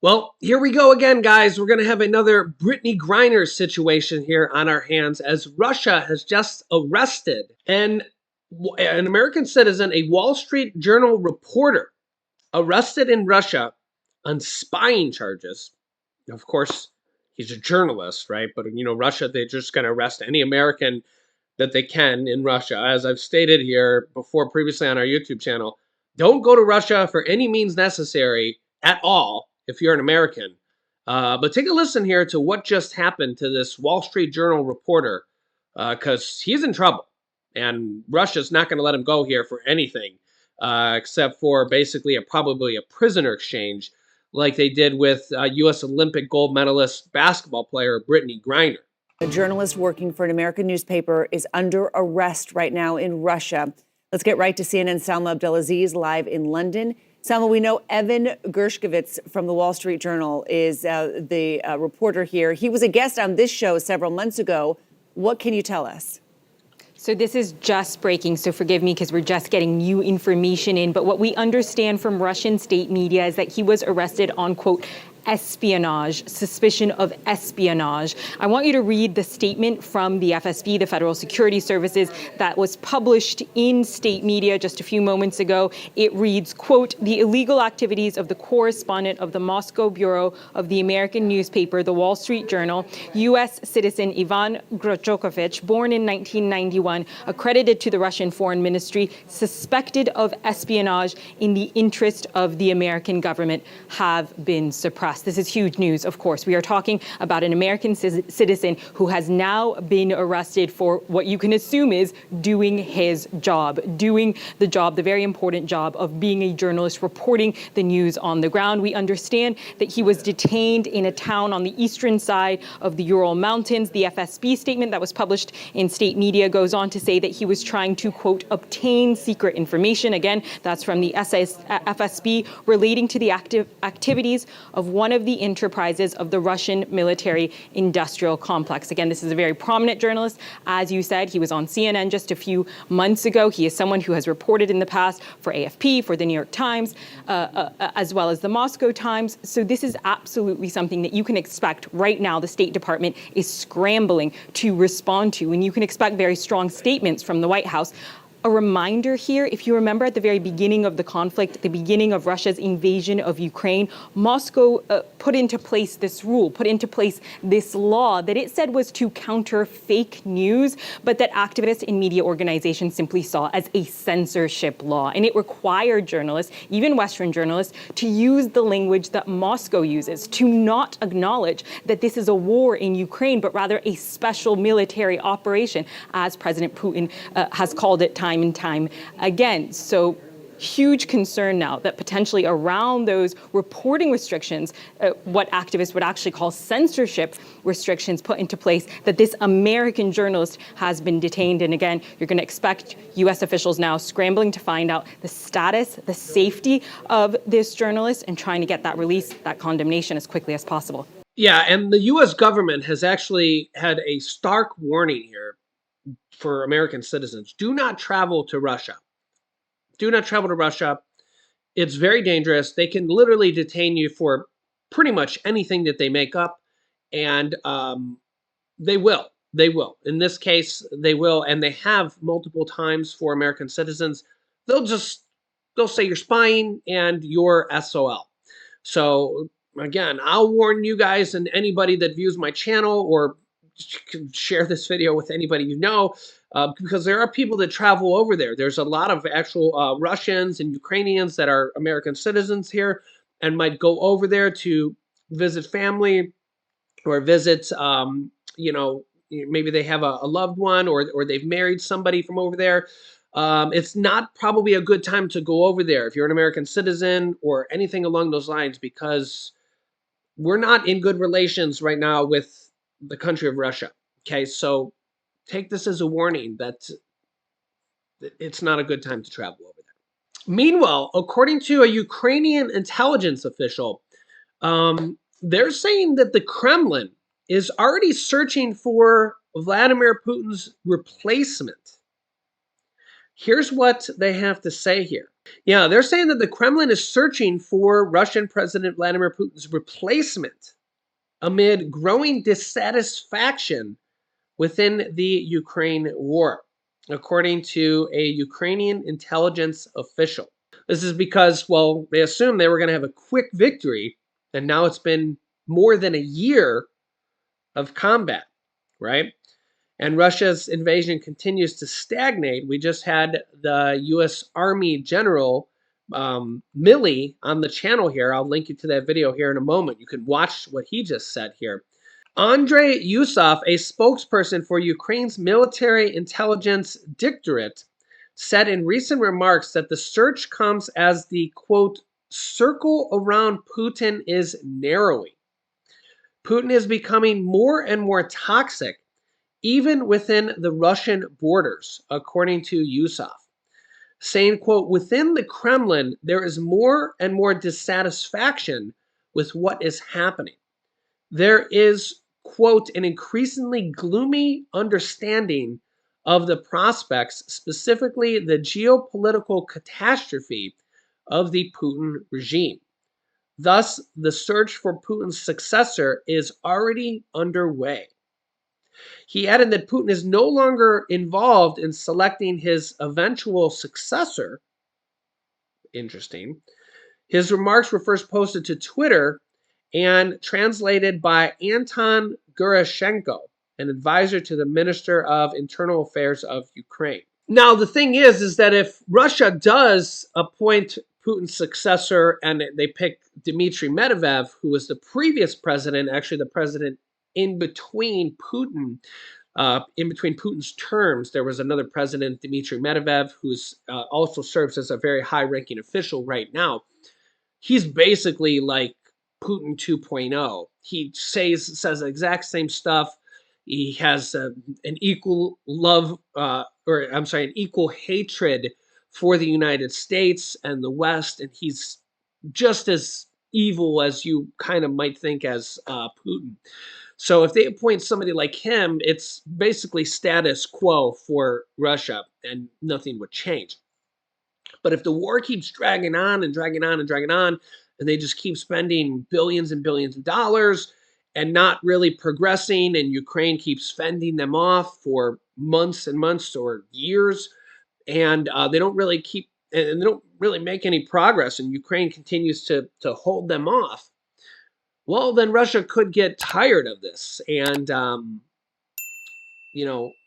Well, here we go again, guys. We're going to have another Brittany Griner situation here on our hands as Russia has just arrested an American citizen, a Wall Street Journal reporter, arrested in Russia on spying charges. Of course, he's a journalist, right? But, Russia, they're just going to arrest any American that they can in Russia. As I've stated here before previously on our YouTube channel, don't go to Russia for any means necessary at all if you're an American. But take a listen here to what just happened to this Wall Street Journal reporter, because he's in trouble. And Russia's not going to let him go here for anything, except for basically probably a prisoner exchange like they did with U.S. Olympic gold medalist basketball player Brittany Griner. A journalist working for an American newspaper is under arrest right now in Russia. Let's get right to CNN's Salma Abdelaziz live in London. Salma, we know Evan Gershkovich from the Wall Street Journal is the reporter here. He was a guest on this show several months ago. What can you tell us? So this is just breaking, so forgive me because we're just getting new information in. But what we understand from Russian state media is that he was arrested on, quote, espionage, suspicion of espionage. I want you to read the statement from the FSB, the Federal Security Services, that was published in state media just a few moments ago. It reads, quote, the illegal activities of the correspondent of the Moscow bureau of the American newspaper, The Wall Street Journal, U.S. citizen Ivan Gershkovich, born in 1991, accredited to the Russian Foreign Ministry, suspected of espionage in the interest of the American government, have been suppressed. This is huge news, of course. We are talking about an American citizen who has now been arrested for what you can assume is doing his job, doing the job, the very important job of being a journalist, reporting the news on the ground. We understand that he was detained in a town on the eastern side of the Ural Mountains. The FSB statement that was published in state media goes on to say that he was trying to, quote, obtain secret information. Again, that's from the FSB relating to the activities of one of the enterprises of the Russian military industrial complex. Again, this is a very prominent journalist. As you said, he was on CNN just a few months ago. He is someone who has reported in the past for AFP, for the New York Times, as well as the Moscow Times. So this is absolutely something that you can expect right now. The State Department is scrambling to respond to, and you can expect very strong statements from the White House. A reminder here, if you remember at the very beginning of the conflict, at the beginning of Russia's invasion of Ukraine, Moscow put into place this rule, put into place this law that it said was to counter fake news, but that activists and media organizations simply saw as a censorship law. And it required journalists, even Western journalists, to use the language that Moscow uses, to not acknowledge that this is a war in Ukraine, but rather a special military operation, as President Putin has called it time and time again. So huge concern now that potentially around those reporting restrictions, what activists would actually call censorship restrictions put into place, that this American journalist has been detained. And again, you're going to expect U.S. officials now scrambling to find out the status, the safety of this journalist and trying to get that release, that condemnation as quickly as possible. Yeah, and the U.S. government has actually had a stark warning here for American citizens. Do not travel to Russia. Do not travel to Russia. It's very dangerous. They can literally detain you for pretty much anything that they make up. And they will. They will. In this case, they will. And they have multiple times for American citizens. They'll say you're spying and you're SOL. So again, I'll warn you guys and anybody that views my channel or can share this video with anybody you know, because there are people that travel over there. There's a lot of actual Russians and Ukrainians that are American citizens here and might go over there to visit family or visit, maybe they have a loved one or they've married somebody from over there. It's not probably a good time to go over there if you're an American citizen or anything along those lines, because we're not in good relations right now with the country of Russia. Okay, so take this as a warning that it's not a good time to travel over there. Meanwhile, according to a Ukrainian intelligence official, they're saying that the Kremlin is already searching for Vladimir Putin's replacement. Here's what they have to say here. Yeah, they're saying that the Kremlin is searching for Russian President Vladimir Putin's replacement amid growing dissatisfaction within the Ukraine war, according to a Ukrainian intelligence official. This is because, well, they assumed they were going to have a quick victory, and now it's been more than a year of combat, right? And Russia's invasion continues to stagnate. We just had the U.S. Army General Milley on the channel here. I'll link you to that video here in a moment. You can watch what he just said here. Andrei Yusov, a spokesperson for Ukraine's military intelligence directorate, said in recent remarks that the search comes as the, quote, circle around Putin is narrowing. Putin is becoming more and more toxic, even within the Russian borders, according to Yusov, saying, quote, within the Kremlin, there is more and more dissatisfaction with what is happening. There is, quote, an increasingly gloomy understanding of the prospects, specifically the geopolitical catastrophe of the Putin regime. Thus, the search for Putin's successor is already underway. He added that Putin is no longer involved in selecting his eventual successor. Interesting. His remarks were first posted to Twitter and translated by Anton Gurashenko, an advisor to the Minister of Internal Affairs of Ukraine. Now, the thing is that if Russia does appoint Putin's successor and they pick Dmitry Medvedev, who was the previous president, actually the president in between Putin, in between Putin's terms, there was another president, Dmitry Medvedev, who's also serves as a very high-ranking official right now. He's basically like Putin 2.0. He says the exact same stuff. He has an equal love, an equal hatred for the United States and the West, and he's just as evil as you kind of might think as Putin. So if they appoint somebody like him, it's basically status quo for Russia, and nothing would change. But if the war keeps dragging on and dragging on and dragging on, and they just keep spending billions and billions of dollars and not really progressing, and Ukraine keeps fending them off for months and months or years, and they don't really and they don't really make any progress, and Ukraine continues to hold them off, well, then Russia could get tired of this. And, the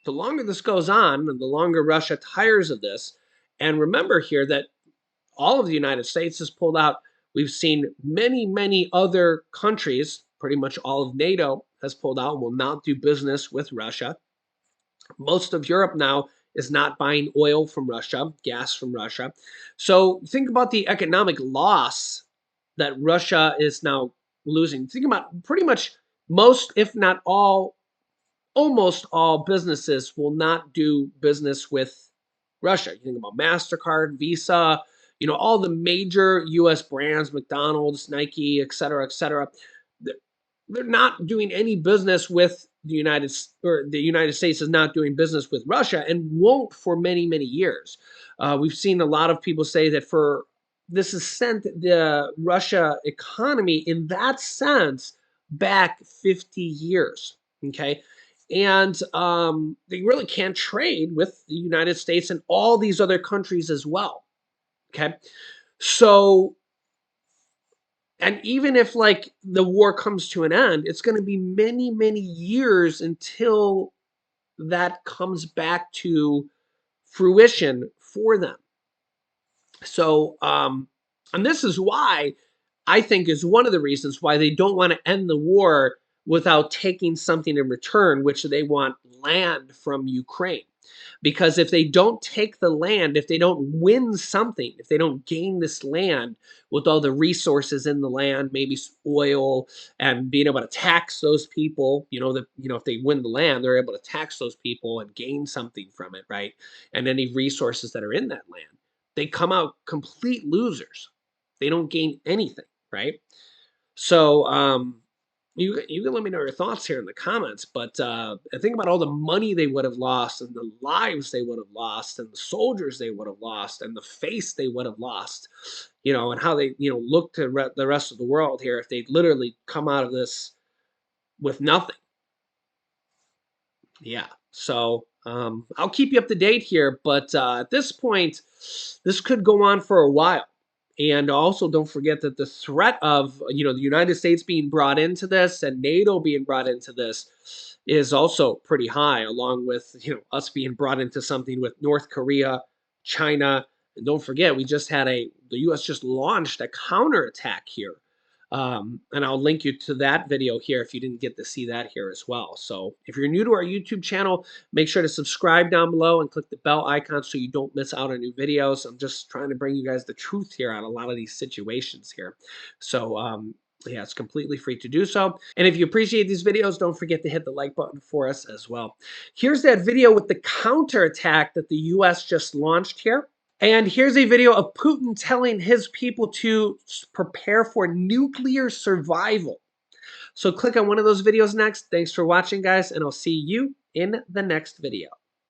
longer this goes on and the longer Russia tires of this, and remember here that all of the United States has pulled out. We've seen many, many other countries, pretty much all of NATO has pulled out and will not do business with Russia. Most of Europe now is not buying oil from Russia, gas from Russia. So think about the economic loss that Russia is now losing. Think about pretty much most, if not all, almost all businesses will not do business with Russia. You think about MasterCard, Visa, all the major US brands, McDonald's, Nike, et cetera, et cetera. They're not doing any business with the United States is not doing business with Russia and won't for many, many years. We've seen a lot of people say that this has sent the Russia economy in that sense back 50 years. Okay. And they really can't trade with the United States and all these other countries as well. Okay. So, and even if like the war comes to an end, it's going to be many, many years until that comes back to fruition for them. So, and this is why I think is one of the reasons why they don't want to end the war without taking something in return, which they want land from Ukraine. Because if they don't take the land, if they don't win something, if they don't gain this land with all the resources in the land, maybe oil, and being able to tax those people, if they win the land, they're able to tax those people and gain something from it, right? And any resources that are in that land, they come out complete losers. They don't gain anything, right? So, You can let me know your thoughts here in the comments, but think about all the money they would have lost, and the lives they would have lost, and the soldiers they would have lost, and the face they would have lost, and how they look to the rest of the world here if they'd literally come out of this with nothing. Yeah. So I'll keep you up to date here, but at this point, this could go on for a while. And also, don't forget that the threat of the United States being brought into this and NATO being brought into this is also pretty high, along with us being brought into something with North Korea, China, and don't forget the U.S. just launched a counterattack here, and I'll link you to that video here if you didn't get to see that here as well. So if you're new to our YouTube channel, make sure to subscribe down below and click the bell icon so you don't miss out on new videos. I'm just trying to bring you guys the truth here on a lot of these situations here. So yeah, it's completely free to do so. And if you appreciate these videos, don't forget to hit the like button for us as well. Here's that video with the counterattack that the U.S. just launched here. And here's a video of Putin telling his people to prepare for nuclear survival. So click on one of those videos next. Thanks for watching, guys, and I'll see you in the next video.